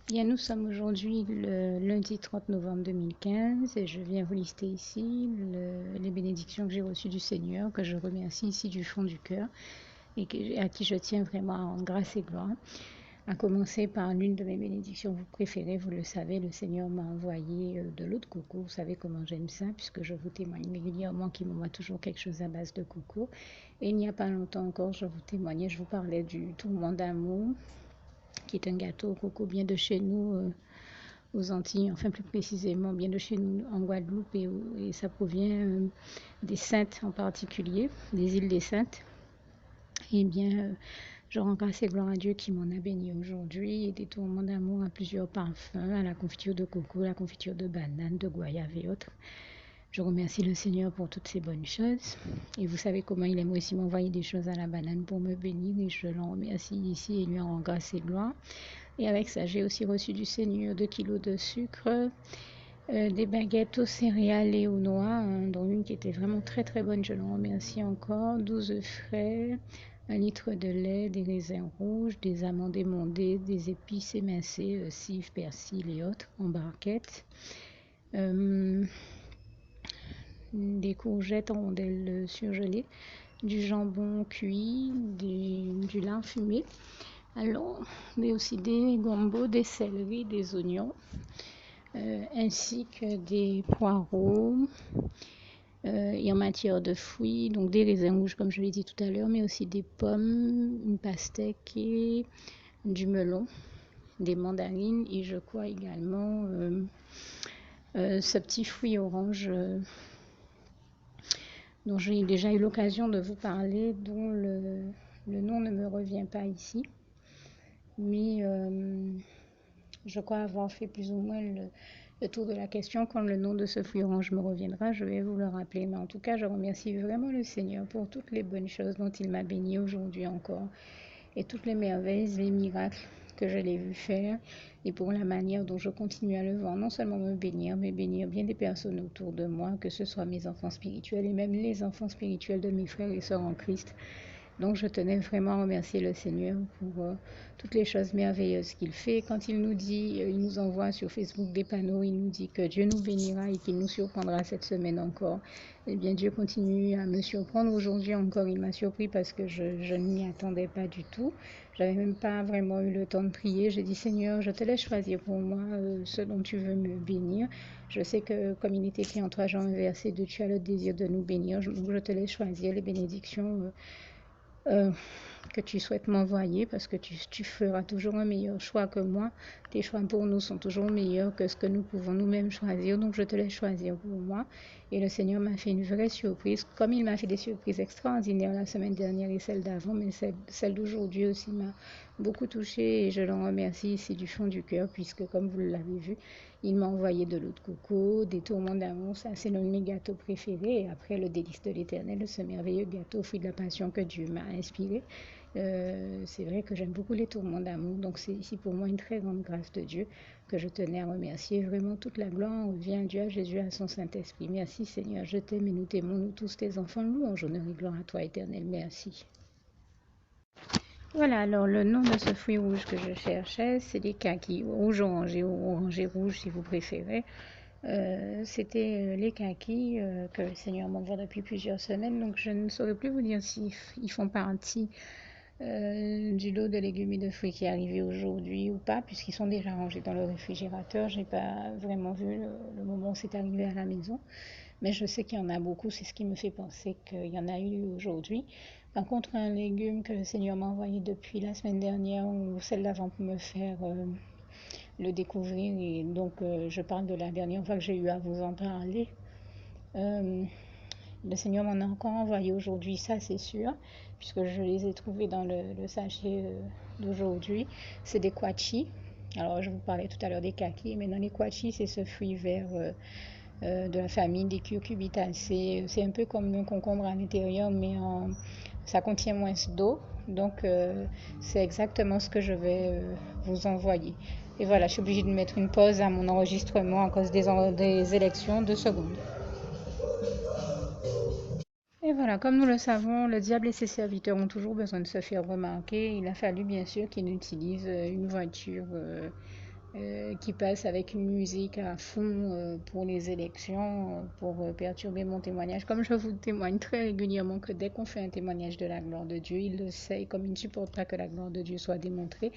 Bien, nous sommes aujourd'hui le lundi 30 novembre 2015 et je viens vous lister ici les bénédictions que j'ai reçues du Seigneur, que je remercie ici du fond du cœur et à qui je tiens vraiment en grâce et gloire. À commencer par l'une de mes bénédictions vous préférées, vous le savez, le Seigneur m'a envoyé de l'eau de coco. Vous savez comment j'aime ça, puisque je vous témoigne régulièrement qu'il m'envoie toujours quelque chose à base de coco. Et il n'y a pas longtemps encore, je vous témoignais, je vous parlais du tourment d'amour, qui est un gâteau au coco bien de chez nous, aux Antilles, enfin plus précisément bien de chez nous en Guadeloupe, et ça provient des Saintes en particulier, des îles des Saintes. Eh bien, je rends grâce et gloire à Dieu qui m'en a béni aujourd'hui, et des tourments d'amour à plusieurs parfums, à la confiture de coco, à la confiture de banane, de goyave et autres. Je remercie le Seigneur pour toutes ces bonnes choses. Et vous savez comment il aime aussi m'envoyer des choses à la banane pour me bénir, et je l'en remercie ici et lui en rends grâce et gloire. Et avec ça, j'ai aussi reçu du Seigneur 2 kilos de sucre, des baguettes aux céréales et aux noix, dont une qui était vraiment très très bonne, je l'en remercie encore, 12 œufs frais, 1 litre de lait, des raisins rouges, des amandes émondées, des épices émincées, cives, persil et autres en barquettes, des courgettes en rondelles surgelées, du jambon cuit, du lard fumé, alors, mais aussi des gambos, des céleris, des oignons, ainsi que des poireaux, et en matière de fruits, donc des raisins rouges comme je l'ai dit tout à l'heure, mais aussi des pommes, une pastèque et du melon, des mandarines et je crois également ce petit fruit orange dont j'ai déjà eu l'occasion de vous parler, dont le nom ne me revient pas ici, mais je crois avoir fait plus ou moins le tour de la question. Quand le nom de ce fruit orange me reviendra, je vais vous le rappeler. Mais en tout cas, je remercie vraiment le Seigneur pour toutes les bonnes choses dont il m'a béni aujourd'hui encore, et toutes les merveilles, les miracles que je l'ai vu faire, et pour la manière dont je continue à le voir, non seulement me bénir, mais bénir bien des personnes autour de moi, que ce soit mes enfants spirituels et même les enfants spirituels de mes frères et sœurs en Christ. Donc je tenais vraiment à remercier le Seigneur pour toutes les choses merveilleuses qu'il fait. Quand il nous dit, il nous envoie sur Facebook des panneaux, il nous dit que Dieu nous bénira et qu'il nous surprendra cette semaine encore. Eh bien, Dieu continue à me surprendre. Aujourd'hui encore, il m'a surpris parce que je ne m'y attendais pas du tout. J'avais même pas vraiment eu le temps de prier. J'ai dit, Seigneur, je te laisse choisir pour moi ce dont tu veux me bénir. Je sais que, comme il est écrit en 3 Jean, verset 2, tu as le désir de nous bénir. Donc, je te laisse choisir les bénédictions que tu souhaites m'envoyer, parce que tu feras toujours un meilleur choix que moi. Tes choix pour nous sont toujours meilleurs que ce que nous pouvons nous-mêmes choisir. Donc je te laisse choisir pour moi. Et le Seigneur m'a fait une vraie surprise, comme il m'a fait des surprises extraordinaires la semaine dernière et celle d'avant, mais celle d'aujourd'hui aussi m'a beaucoup touchée, et je l'en remercie ici du fond du cœur, puisque comme vous l'avez vu, il m'a envoyé de l'eau de coco, des tourments d'amour, ça c'est l'un de mes gâteaux préférés, et après le délice de l'éternel, ce merveilleux gâteau fruit de la passion que Dieu m'a inspiré. C'est vrai que j'aime beaucoup les tourments d'amour, donc c'est ici pour moi une très grande grâce de Dieu que je tenais à remercier. Vraiment, toute la gloire revient à Dieu, à Jésus, à son Saint-Esprit. Merci Seigneur, je t'aime et nous t'aimons, nous tous tes enfants. Louange, honneur et gloire à toi, éternel. Merci. Voilà, alors le nom de ce fruit rouge que je cherchais, c'est des kakis, rouge orangé ou orangé rouge si vous préférez. C'était les kakis que le Seigneur m'envoie depuis plusieurs semaines, donc je ne saurais plus vous dire s'ils font partie du lot de légumes et de fruits qui est arrivé aujourd'hui ou pas, puisqu'ils sont déjà rangés dans le réfrigérateur. J'ai pas vraiment vu le moment où c'est arrivé à la maison, mais je sais qu'il y en a beaucoup. C'est ce qui me fait penser qu'il y en a eu aujourd'hui. Par contre, un légume que le Seigneur m'a envoyé depuis la semaine dernière ou celle d'avant pour me faire le découvrir, et donc je parle de la dernière fois que j'ai eu à vous en parler. Euh, le Seigneur m'en a encore envoyé aujourd'hui, ça c'est sûr, puisque je les ai trouvés dans le sachet d'aujourd'hui. C'est des quachis. Alors, je vous parlais tout à l'heure des kakis, mais dans les quachis, c'est ce fruit vert de la famille des cucurbitacées. C'est un peu comme un concombre à l'intérieur, mais ça contient moins d'eau. Donc, c'est exactement ce que je vais vous envoyer. Et voilà, je suis obligée de mettre une pause à mon enregistrement à cause des élections. 2 secondes. Et voilà, comme nous le savons, le diable et ses serviteurs ont toujours besoin de se faire remarquer. Il a fallu bien sûr qu'il utilise une voiture qui passe avec une musique à fond pour les élections, pour perturber mon témoignage. Comme je vous témoigne très régulièrement que dès qu'on fait un témoignage de la gloire de Dieu, il le sait, et comme il ne supporte pas que la gloire de Dieu soit démontrée,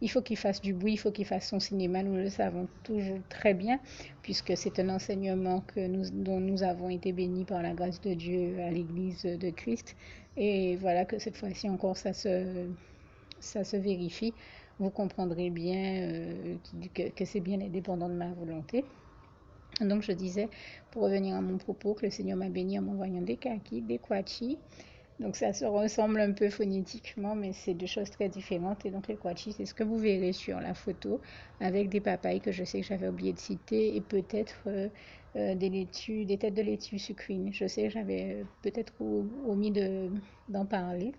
il faut qu'il fasse du bruit, il faut qu'il fasse son cinéma, nous le savons toujours très bien, puisque c'est un enseignement dont nous avons été bénis par la grâce de Dieu à l'Église de Christ. Et voilà que cette fois-ci encore, ça se vérifie. Vous comprendrez bien que c'est bien indépendant de ma volonté. Donc je disais, pour revenir à mon propos, que le Seigneur m'a béni en m'envoyant des kakis, des kwachis. Donc ça se ressemble un peu phonétiquement, mais c'est deux choses très différentes. Et donc les kwachis, c'est ce que vous verrez sur la photo, avec des papayes que je sais que j'avais oublié de citer, et peut-être des têtes de laitue sucrines. Je sais que j'avais peut-être omis d'en parler.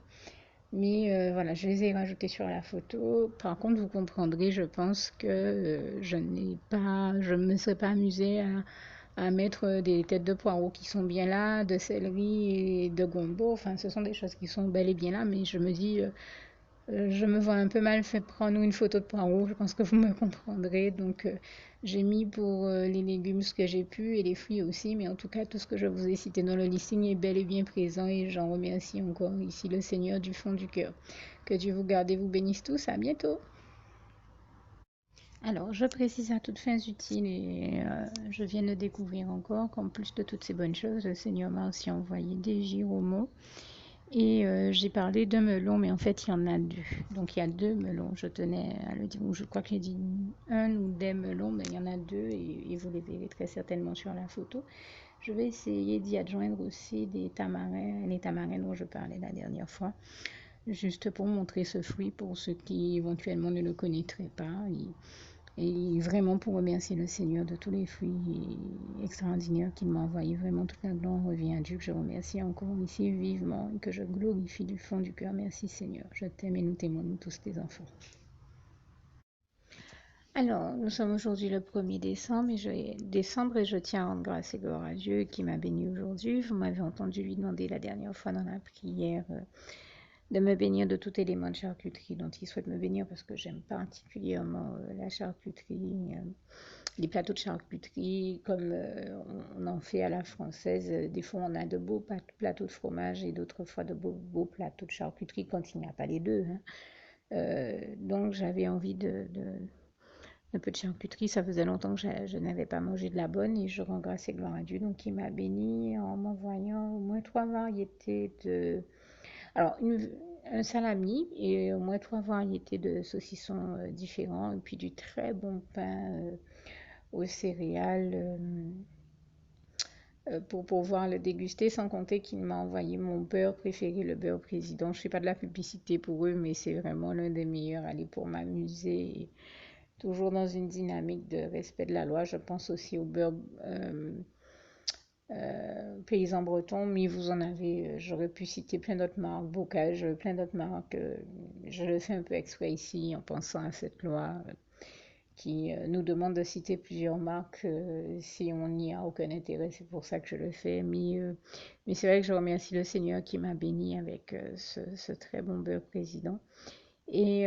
Mais voilà, je les ai rajoutés sur la photo. Par contre, vous comprendrez, je pense que je ne me serais pas amusée à mettre des têtes de poireaux qui sont bien là, de céleri et de gombo. Enfin, ce sont des choses qui sont bel et bien là, mais je me dis, je me vois un peu mal fait prendre une photo de poireaux, je pense que vous me comprendrez. Donc j'ai mis pour les légumes ce que j'ai pu et les fruits aussi, mais en tout cas tout ce que je vous ai cité dans le listing est bel et bien présent et j'en remercie encore ici le Seigneur du fond du cœur. Que Dieu vous garde et vous bénisse tous, à bientôt. Alors, je précise à toutes fins utiles et je viens de découvrir encore qu'en plus de toutes ces bonnes choses, le Seigneur m'a aussi envoyé des gyromots. Et j'ai parlé de melons, mais en fait, il y en a deux. Donc, il y a deux melons. Je tenais à le dire. Je crois que j'ai dit un ou des melons, mais il y en a deux et vous les verrez très certainement sur la photo. Je vais essayer d'y adjoindre aussi des tamarins, les tamarins dont je parlais la dernière fois, juste pour montrer ce fruit pour ceux qui éventuellement ne le connaîtraient pas. Et vraiment pour remercier le Seigneur de tous les fruits extraordinaires qu'il m'a envoyés. Vraiment, toute la gloire revient à Dieu, que je remercie encore ici vivement et que je glorifie du fond du cœur. Merci Seigneur. Je t'aime et nous t'aimons, nous tous tes enfants. Alors, nous sommes aujourd'hui le 1er décembre et je tiens à rendre grâce et gloire à Dieu qui m'a béni aujourd'hui. Vous m'avez entendu lui demander la dernière fois dans la prière de me bénir de tout élément de charcuterie dont il souhaite me bénir parce que j'aime particulièrement la charcuterie, les plateaux de charcuterie comme on en fait à la française. Des fois on a de beaux plateaux de fromage et d'autres fois de beaux plateaux de charcuterie quand il n'y a pas les deux. Hein. Donc j'avais envie un peu de charcuterie, ça faisait longtemps que je n'avais pas mangé de la bonne et je rends grâce et gloire à Dieu. Donc il m'a béni en m'envoyant au moins 3 variétés de... Alors, un salami et au moins 3 variétés de saucissons différents, et puis du très bon pain aux céréales pour pouvoir le déguster, sans compter qu'il m'a envoyé mon beurre préféré, le beurre président. Je ne fais pas de la publicité pour eux, mais c'est vraiment l'un des meilleurs. Allez, pour m'amuser, toujours dans une dynamique de respect de la loi. Je pense aussi au beurre paysan breton, mais vous en avez, j'aurais pu citer plein d'autres marques, Bocage, plein d'autres marques. Je le fais un peu exprès ici en pensant à cette loi qui nous demande de citer plusieurs marques si on n'y a aucun intérêt. C'est pour ça que je le fais. Mais c'est vrai que je remercie le Seigneur qui m'a béni avec ce très bon beurre président. Et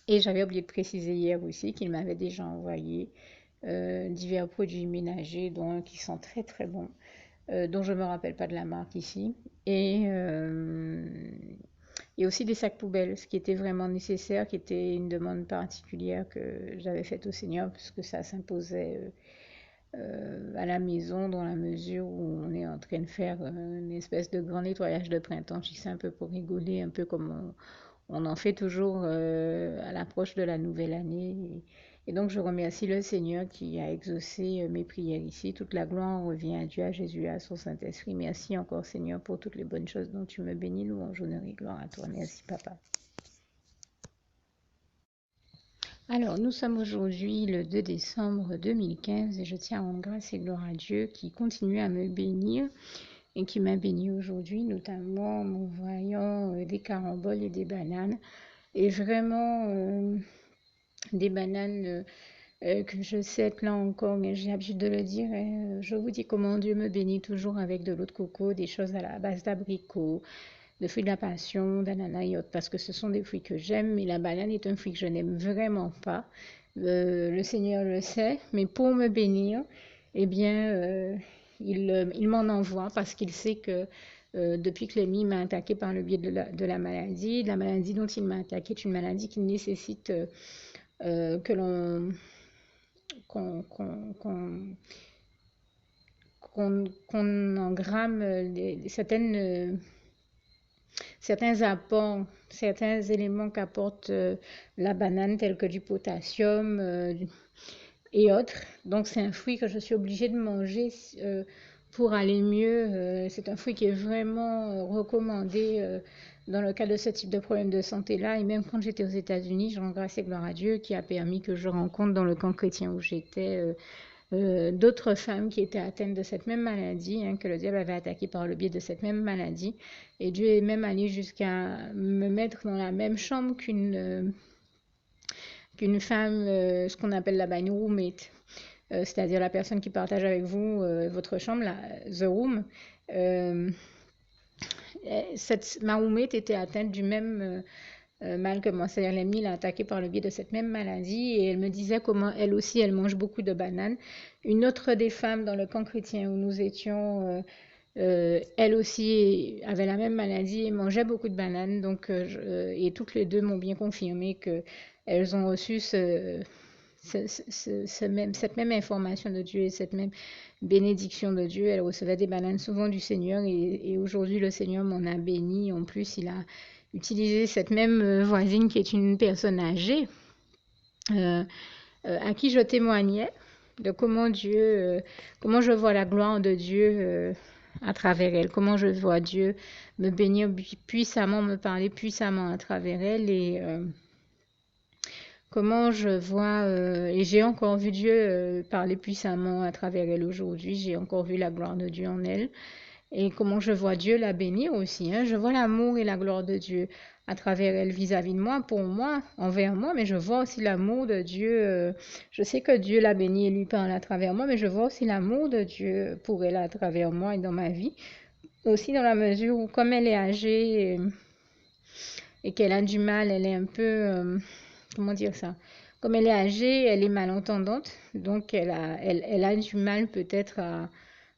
j'avais oublié de préciser hier aussi qu'il m'avait déjà envoyé divers produits ménagers, dont qui sont très très bons, dont je ne me rappelle pas de la marque ici. Et aussi des sacs poubelles, ce qui était vraiment nécessaire, qui était une demande particulière que j'avais faite au Seigneur, puisque ça s'imposait à la maison dans la mesure où on est en train de faire une espèce de grand nettoyage de printemps. Je dis ça un peu pour rigoler, un peu comme on en fait toujours à l'approche de la nouvelle année. Et donc je remercie le Seigneur qui a exaucé mes prières ici. Toute la gloire revient à Dieu, à Jésus, à son Saint-Esprit. Merci encore Seigneur pour toutes les bonnes choses dont tu me bénis. Louange, honneur et gloire à toi. Merci Papa. Alors, nous sommes aujourd'hui le 2 décembre 2015 et je tiens à rendre grâce et gloire à Dieu qui continue à me bénir et qui m'a béni aujourd'hui, notamment en m'envoyant des caramboles et des bananes. Et vraiment, des bananes que je sais là encore, mais j'ai l'habitude de le dire. Je vous dis comment Dieu me bénit toujours avec de l'eau de coco, des choses à la base d'abricots, de fruits de la passion, d'ananas et autres, parce que ce sont des fruits que j'aime, mais la banane est un fruit que je n'aime vraiment pas. Le Seigneur le sait, mais pour me bénir, eh bien, il m'en envoie parce qu'il sait que depuis que l'ennemi m'a attaqué par le biais de la maladie dont il m'a attaqué est une maladie qui nécessite que l'on qu'on engramme certains apports, certains éléments qu'apporte la banane, tels que du potassium et autres. Donc c'est un fruit que je suis obligée de manger pour aller mieux. C'est un fruit qui est vraiment recommandé dans le cas de ce type de problème de santé-là. Et même quand j'étais aux États-Unis, je rends grâce et gloire à Dieu qui a permis que je rencontre dans le camp chrétien où j'étais d'autres femmes qui étaient atteintes de cette même maladie, hein, que le diable avait attaqué par le biais de cette même maladie. Et Dieu est même allé jusqu'à me mettre dans la même chambre qu'une femme, ce qu'on appelle là-bas une roommate, c'est-à-dire la personne qui partage avec vous votre chambre, the room. Ma roommate était atteinte du même mal que moi, c'est-à-dire l'ennemi l'a attaquée par le biais de cette même maladie et elle me disait comment elle aussi elle mange beaucoup de bananes. Une autre des femmes dans le camp chrétien où nous étions, elle aussi avait la même maladie et mangeait beaucoup de bananes, donc et toutes les deux m'ont bien confirmé que elles ont reçu cette même information de Dieu et cette même bénédiction de Dieu. Elles recevaient des bananes souvent du Seigneur et aujourd'hui le Seigneur m'en a béni. En plus, il a utilisé cette même voisine qui est une personne âgée à qui je témoignais de comment comment je vois la gloire de Dieu à travers elle, comment je vois Dieu me bénir puissamment, me parler puissamment à travers elle et comment je vois, et j'ai encore vu Dieu parler puissamment à travers elle aujourd'hui, j'ai encore vu la gloire de Dieu en elle, et comment je vois Dieu la bénir aussi, hein. Je vois l'amour et la gloire de Dieu à travers elle vis-à-vis de moi, pour moi, envers moi, mais je vois aussi l'amour de Dieu. Je sais que Dieu l'a bénie et lui parle à travers moi, mais je vois aussi l'amour de Dieu pour elle à travers moi et dans ma vie. Aussi dans la mesure où, comme elle est âgée et qu'elle a du mal, elle est un peu, comment dire ça? Comme elle est âgée, elle est malentendante, donc elle a du mal peut-être à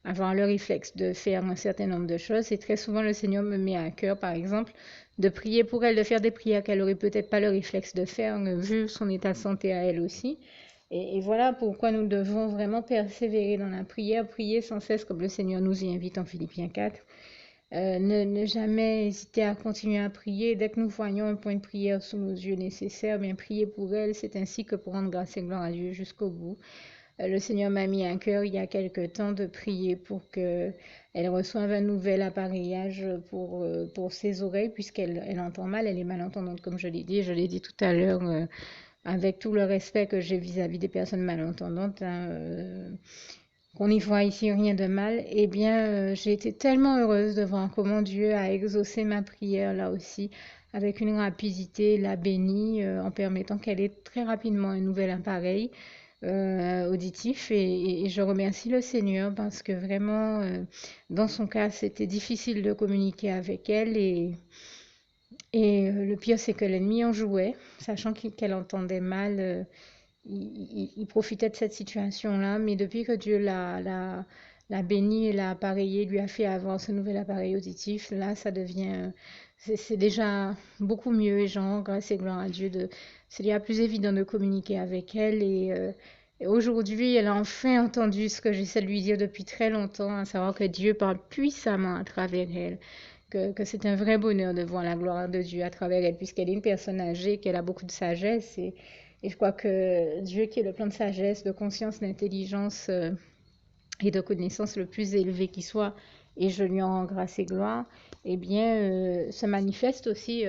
avoir le réflexe de faire un certain nombre de choses. Et très souvent, le Seigneur me met à cœur, par exemple, de prier pour elle, de faire des prières qu'elle aurait peut-être pas le réflexe de faire, vu son état de santé à elle aussi. Et voilà pourquoi nous devons vraiment persévérer dans la prière, prier sans cesse comme le Seigneur nous y invite en Philippiens 4. Ne jamais hésiter à continuer à prier. Dès que nous voyons un point de prière sous nos yeux nécessaire, bien prier pour elle. C'est ainsi que pour rendre grâce et gloire à Dieu jusqu'au bout. Le Seigneur m'a mis à cœur il y a quelque temps de prier pour qu'elle reçoive un nouvel appareillage pour ses oreilles, puisqu'elle entend mal, elle est malentendante, comme je l'ai dit tout à l'heure, avec tout le respect que j'ai vis-à-vis des personnes malentendantes, hein, qu'on y voit ici rien de mal. Eh bien, j'ai été tellement heureuse de voir comment Dieu a exaucé ma prière là aussi, avec une rapidité, l'a bénie, en permettant qu'elle ait très rapidement un nouvel appareil auditif et je remercie le Seigneur parce que vraiment dans son cas c'était difficile de communiquer avec elle et le pire c'est que l'ennemi en jouait sachant qu'elle entendait mal, il profitait de cette situation là, mais depuis que Dieu l'a béni et l'a appareillé, lui a fait avoir ce nouvel appareil auditif, là ça devient c'est déjà beaucoup mieux et genre grâce et gloire à Dieu c'est déjà plus évident de communiquer avec elle et aujourd'hui elle a enfin entendu ce que j'essaie de lui dire depuis très longtemps, à savoir que Dieu parle puissamment à travers elle, que c'est un vrai bonheur de voir la gloire de Dieu à travers elle puisqu'elle est une personne âgée, qu'elle a beaucoup de sagesse et je crois que Dieu qui est le plein de sagesse, de conscience, d'intelligence et de connaissance le plus élevé qui soit, et je lui en rends grâce et gloire, eh bien, se manifeste aussi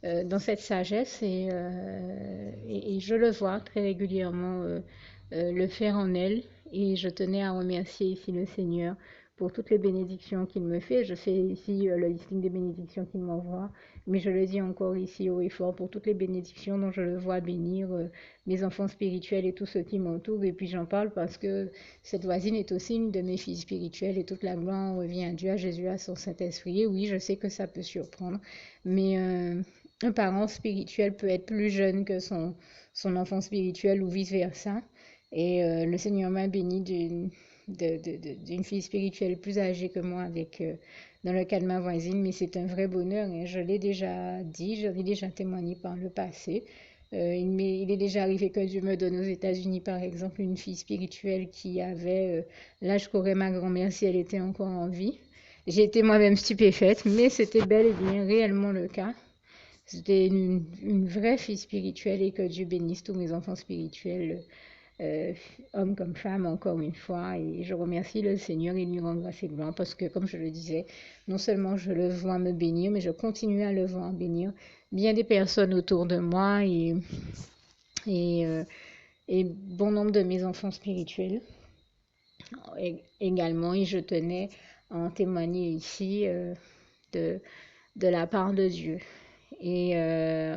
dans cette sagesse et je le vois très régulièrement le faire en elle. Et je tenais à remercier ici le Seigneur pour toutes les bénédictions qu'il me fait. Je fais ici le listing des bénédictions qu'il m'envoie, mais je le dis encore ici haut et fort pour toutes les bénédictions dont je le vois bénir mes enfants spirituels et tous ceux qui m'entourent. Et puis j'en parle parce que cette voisine est aussi une de mes filles spirituelles et toute la gloire revient à Dieu, à Jésus, à son Saint-Esprit. Et oui, je sais que ça peut surprendre, mais un parent spirituel peut être plus jeune que son enfant spirituel ou vice-versa. Et le Seigneur m'a béni d'une fille spirituelle plus âgée que moi avec dans le cas de ma voisine, mais c'est un vrai bonheur. Et je l'ai déjà dit, je l'ai déjà témoigné par le passé. Il est déjà arrivé que Dieu me donne aux États-Unis, par exemple, une fille spirituelle qui avait l'âge qu'aurait ma grand-mère si elle était encore en vie. J'ai été moi-même stupéfaite, mais c'était bel et bien réellement le cas. C'était une vraie fille spirituelle et que Dieu bénisse tous mes enfants spirituels, euh, hommes comme femmes, encore une fois. Et je remercie le Seigneur et lui rends grâce et gloire parce que, comme je le disais, non seulement je le vois me bénir, mais je continue à le voir bénir bien des personnes autour de moi et, euh, et bon nombre de mes enfants spirituels également. Et je tenais à en témoigner ici de, de la part de Dieu. Et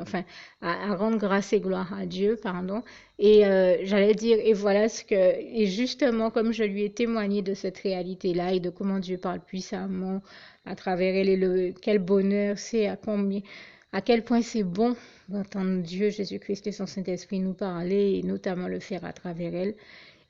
enfin, à rendre grâce et gloire à Dieu, pardon. Et j'allais dire, et voilà ce que, et justement, comme je lui ai témoigné de cette réalité-là et de comment Dieu parle puissamment à travers elle et quel bonheur c'est, à quel point c'est bon d'entendre Dieu, Jésus-Christ et son Saint-Esprit nous parler et notamment le faire à travers elle.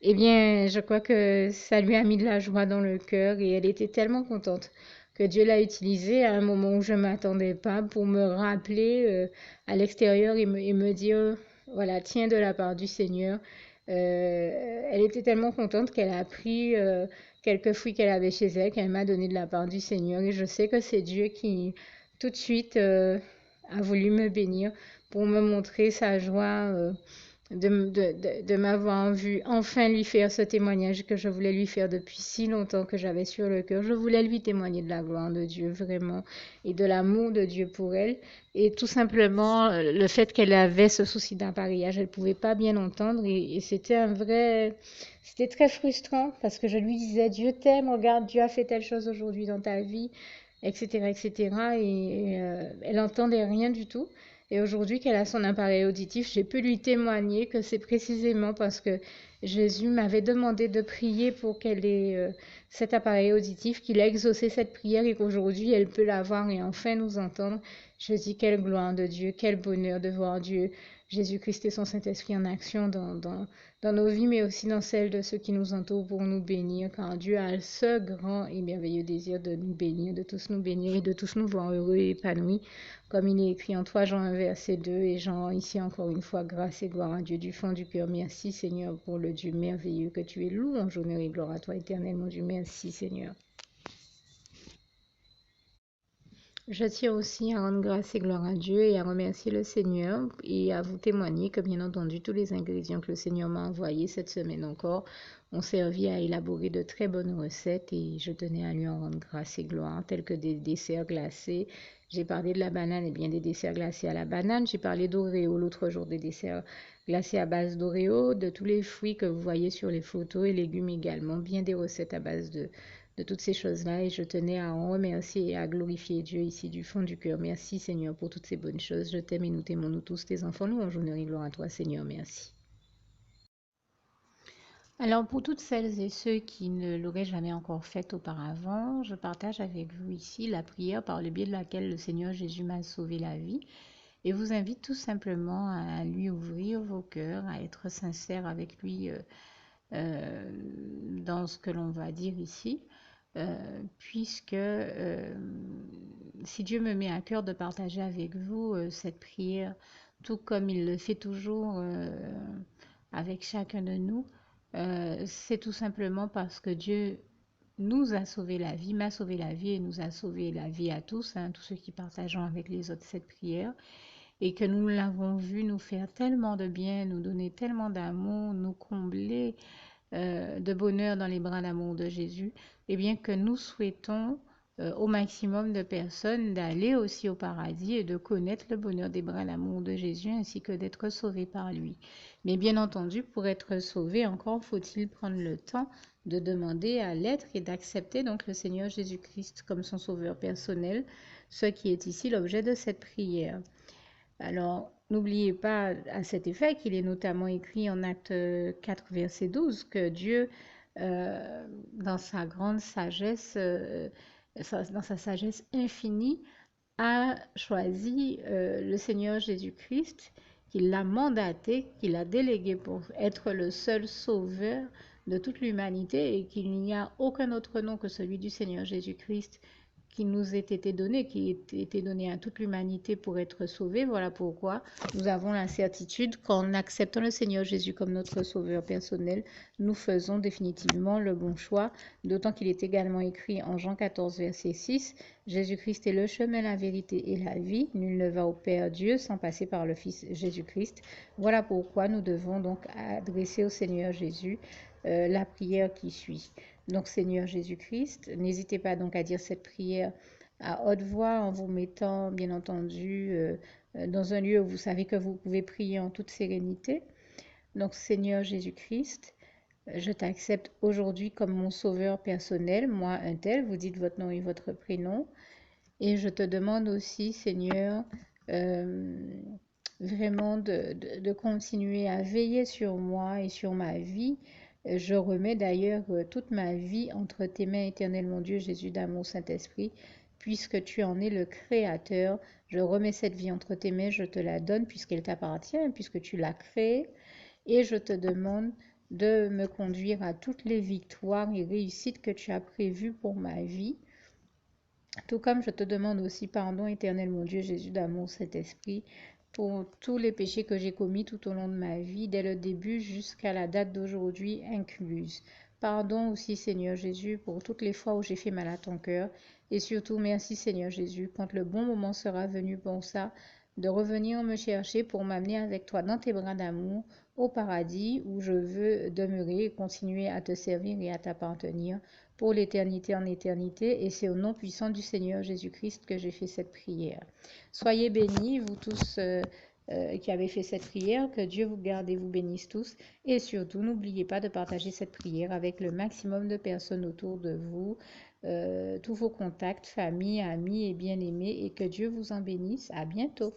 Eh bien, je crois que ça lui a mis de la joie dans le cœur et elle était tellement contente que Dieu l'a utilisée à un moment où je ne m'attendais pas pour me rappeler à l'extérieur et me dire, voilà, tiens de la part du Seigneur. Elle était tellement contente qu'elle a pris quelques fruits qu'elle avait chez elle, qu'elle m'a donné de la part du Seigneur. Et je sais que c'est Dieu qui, tout de suite, a voulu me bénir pour me montrer sa joie de m'avoir vu enfin lui faire ce témoignage que je voulais lui faire depuis si longtemps que j'avais sur le cœur. Je voulais lui témoigner de la gloire de Dieu vraiment et de l'amour de Dieu pour elle. Et tout simplement, le fait qu'elle avait ce souci d'appareillage, elle ne pouvait pas bien entendre et c'était un vrai... C'était très frustrant parce que je lui disais, Dieu t'aime, regarde, Dieu a fait telle chose aujourd'hui dans ta vie, etc., etc. Et elle n'entendait rien du tout. Et aujourd'hui qu'elle a son appareil auditif, j'ai pu lui témoigner que c'est précisément parce que Jésus m'avait demandé de prier pour qu'elle ait cet appareil auditif, qu'il a exaucé cette prière et qu'aujourd'hui elle peut l'avoir et enfin nous entendre. Je dis quelle gloire de Dieu, quel bonheur de voir Dieu, Jésus-Christ et son Saint-Esprit en action dans nos vies, mais aussi dans celles de ceux qui nous entourent pour nous bénir, car Dieu a ce grand et merveilleux désir de nous bénir, de tous nous bénir et de tous nous voir heureux et épanouis. Comme il est écrit en 3 Jean 1, verset 2, et Jean ici encore une fois, grâce et gloire à Dieu du fond du cœur. Merci Seigneur pour le Dieu merveilleux que tu es. Louange, honneur et gloire à toi éternellement Dieu. Merci Seigneur. Je tiens aussi à rendre grâce et gloire à Dieu et à remercier le Seigneur et à vous témoigner que bien entendu tous les ingrédients que le Seigneur m'a envoyés cette semaine encore ont servi à élaborer de très bonnes recettes et je tenais à lui en rendre grâce et gloire, tels que des desserts glacés. J'ai parlé de la banane et bien des desserts glacés à la banane. J'ai parlé d'Oreo l'autre jour, des desserts glacés à base d'Oreo, de tous les fruits que vous voyez sur les photos et légumes également, bien des recettes à base de toutes ces choses-là et je tenais à en remercier et à glorifier Dieu ici du fond du cœur. Merci Seigneur pour toutes ces bonnes choses. Je t'aime et nous t'aimons nous tous, tes enfants. Louange, honneur et gloire à toi Seigneur. Merci. Alors pour toutes celles et ceux qui ne l'auraient jamais encore fait auparavant, je partage avec vous ici la prière par le biais de laquelle le Seigneur Jésus m'a sauvé la vie et vous invite tout simplement à lui ouvrir vos cœurs, à être sincère avec lui dans ce que l'on va dire ici. Puisque si Dieu me met à cœur de partager avec vous cette prière, tout comme il le fait toujours avec chacun de nous, c'est tout simplement parce que Dieu nous a sauvé la vie, m'a sauvé la vie et nous a sauvé la vie à tous, hein, tous ceux qui partageons avec les autres cette prière, et que nous l'avons vu nous faire tellement de bien, nous donner tellement d'amour, nous combler de bonheur dans les bras d'amour de Jésus, et bien que nous souhaitons au maximum de personnes d'aller aussi au paradis et de connaître le bonheur des bras d'amour de Jésus ainsi que d'être sauvés par lui. Mais bien entendu, pour être sauvé, encore faut-il prendre le temps de demander à l'être et d'accepter donc le Seigneur Jésus-Christ comme son sauveur personnel, ce qui est ici l'objet de cette prière. Alors, n'oubliez pas à cet effet qu'il est notamment écrit en Acte 4, verset 12, que Dieu, dans sa grande sagesse, dans sa sagesse infinie, a choisi le Seigneur Jésus-Christ, qu'il l'a mandaté, qu'il a délégué pour être le seul sauveur de toute l'humanité et qu'il n'y a aucun autre nom que celui du Seigneur Jésus-Christ qui nous ait été donné, qui ait été donné à toute l'humanité pour être sauvé. Voilà pourquoi nous avons la certitude qu'en acceptant le Seigneur Jésus comme notre sauveur personnel, nous faisons définitivement le bon choix, d'autant qu'il est également écrit en Jean 14, verset 6, Jésus-Christ est le chemin, la vérité et la vie. Nul ne va au Père Dieu sans passer par le Fils Jésus-Christ. Voilà pourquoi nous devons donc adresser au Seigneur Jésus la prière qui suit. Donc Seigneur Jésus-Christ, n'hésitez pas donc à dire cette prière à haute voix en vous mettant bien entendu dans un lieu où vous savez que vous pouvez prier en toute sérénité. Donc Seigneur Jésus-Christ, je t'accepte aujourd'hui comme mon sauveur personnel, moi un tel, vous dites votre nom et votre prénom. Et je te demande aussi, Seigneur, vraiment de continuer à veiller sur moi et sur ma vie. Je remets d'ailleurs toute ma vie entre tes mains, éternel mon Dieu, Jésus d'amour, Saint-Esprit, puisque tu en es le Créateur. Je remets cette vie entre tes mains, je te la donne puisqu'elle t'appartient, puisque tu l'as créée. Et je te demande de me conduire à toutes les victoires et réussites que tu as prévues pour ma vie. Tout comme je te demande aussi pardon, éternel mon Dieu, Jésus d'amour, Saint-Esprit, pour tous les péchés que j'ai commis tout au long de ma vie, dès le début jusqu'à la date d'aujourd'hui incluse. Pardon aussi, Seigneur Jésus, pour toutes les fois où j'ai fait mal à ton cœur. Et surtout, merci, Seigneur Jésus, quand le bon moment sera venu pour ça, de revenir me chercher pour m'amener avec toi dans tes bras d'amour au paradis où je veux demeurer et continuer à te servir et à t'appartenir pour l'éternité en éternité. Et c'est au nom puissant du Seigneur Jésus-Christ que j'ai fait cette prière. Soyez bénis, vous tous qui avez fait cette prière, que Dieu vous garde et vous bénisse tous. Et surtout, n'oubliez pas de partager cette prière avec le maximum de personnes autour de vous, tous vos contacts, famille, amis et bien-aimés, et que Dieu vous en bénisse. À bientôt.